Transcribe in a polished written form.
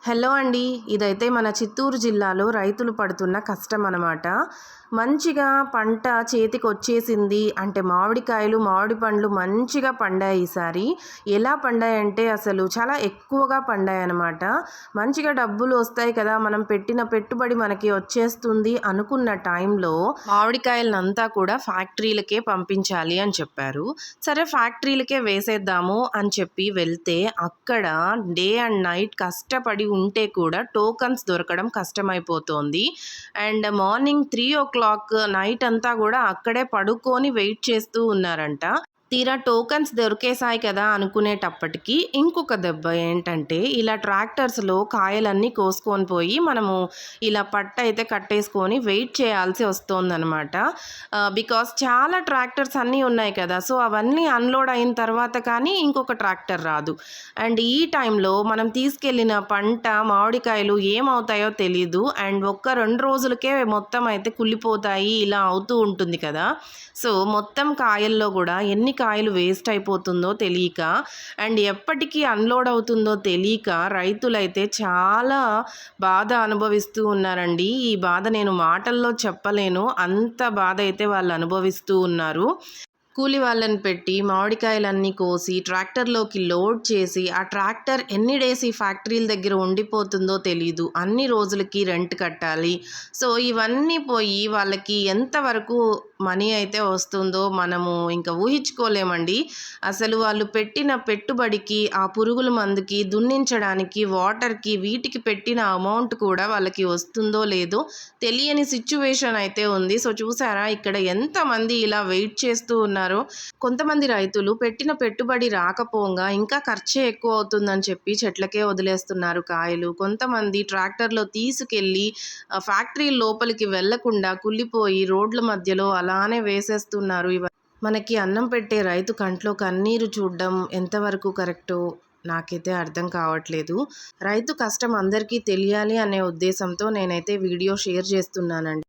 Hello అండి. ఇదైతే మన చిత్తూరు జిల్లాలో రైతులు పడుతున్న కష్టం అన్నమాట. మంచిగా పంట చేతికొచ్చేసింది అంటే మామిడికాయలు, మామిడి పండ్లు మంచిగా పండాయి ఈసారి. ఎలా పండాయంటే అసలు చాలా ఎక్కువగా పండాయన్నమాట. మంచిగా డబ్బులు వస్తాయి కదా, మనం పెట్టిన పెట్టుబడి మనకి వచ్చేస్తుంది అనుకున్న టైంలో మామిడికాయలనంతా కూడా ఫ్యాక్టరీలకే పంపించాలి అని చెప్పారు. సరే ఫ్యాక్టరీలకే వేసేద్దాము అని చెప్పి వెళ్తే అక్కడ డే అండ్ నైట్ కష్టపడి ఉంటే కూడా టోకన్స్ దొరకడం కష్టమైపోతోంది. అండ్ మార్నింగ్ 3 o'clock నైట్ అంతా కూడా అక్కడే పడుకొని వెయిట్ చేస్తూ ఉన్నారంట. తీరా టోకన్స్ దొరికేసాయి కదా అనుకునేటప్పటికి ఇంకొక దెబ్బ ఏంటంటే ఇలా ట్రాక్టర్స్లో కాయలన్నీ కోసుకొని పోయి మనము ఇలా పట్ట అయితే కట్టేసుకొని వెయిట్ చేయాల్సి వస్తుందన్నమాట. బికాస్ చాలా ట్రాక్టర్స్ అన్నీ ఉన్నాయి కదా, సో అవన్నీ అన్లోడ్ అయిన తర్వాత కానీ ఇంకొక ట్రాక్టర్ రాదు. అండ్ ఈ టైంలో మనం తీసుకెళ్ళిన పంట మామిడికాయలు ఏమవుతాయో తెలీదు. అండ్ 1-2 రోజులకే మొత్తం అయితే కుళ్ళిపోతాయి, ఇలా అవుతూ ఉంటుంది కదా. సో మొత్తం కాయల్లో కూడా ఎన్ని కాయలు వేస్ట్ అయిపోతుందో తెలియక అండ్ ఎప్పటికీ అన్లోడ్ అవుతుందో తెలియక రైతులైతే చాలా బాధ అనుభవిస్తూ ఉన్నారండి. ఈ బాధ నేను మాటల్లో చెప్పలేను, అంత బాధ అయితే వాళ్ళు అనుభవిస్తూ ఉన్నారు. కూలి వాళ్ళని పెట్టి మామిడికాయలన్నీ కోసి ట్రాక్టర్లోకి లోడ్ చేసి ఆ ట్రాక్టర్ ఎన్ని డేస్ ఈ ఫ్యాక్టరీల దగ్గర ఉండిపోతుందో తెలీదు. అన్ని రోజులకి రెంట్ కట్టాలి. సో ఇవన్నీ పోయి వాళ్ళకి ఎంతవరకు మనీ అయితే వస్తుందో మనము ఇంకా ఊహించుకోలేమండి. అసలు వాళ్ళు పెట్టిన పెట్టుబడికి, ఆ పురుగుల మందుకి, దున్నించడానికి, వాటర్కి, వీటికి పెట్టిన అమౌంట్ కూడా వాళ్ళకి వస్తుందో లేదో తెలియని సిచ్యువేషన్ అయితే ఉంది. సో చూసారా ఇక్కడ ఎంతమంది ఇలా వెయిట్ చేస్తూ ఉన్నారో. కొంతమంది రైతులు పెట్టిన పెట్టుబడి రాకపోగా ఇంకా ఖర్చే ఎక్కువ అవుతుందని చెప్పి చెట్లకే వదిలేస్తున్నారు కాయలు. కొంతమంది ట్రాక్టర్లో తీసుకెళ్ళి ఫ్యాక్టరీ లోపలికి వెళ్లకుండా కుళ్ళిపోయి రోడ్ల మధ్యలో అలానే వేసేస్తున్నారు. మనకి అన్నం పెట్టే రైతు కంట్లో కన్నీరు చూడడం ఎంతవరకు కరెక్టో నాకైతే అర్థం కావట్లేదు. రైతు కష్టం అందరికీ తెలియాలి అనే ఉద్దేశంతో నేనైతే వీడియో షేర్ చేస్తున్నానండి.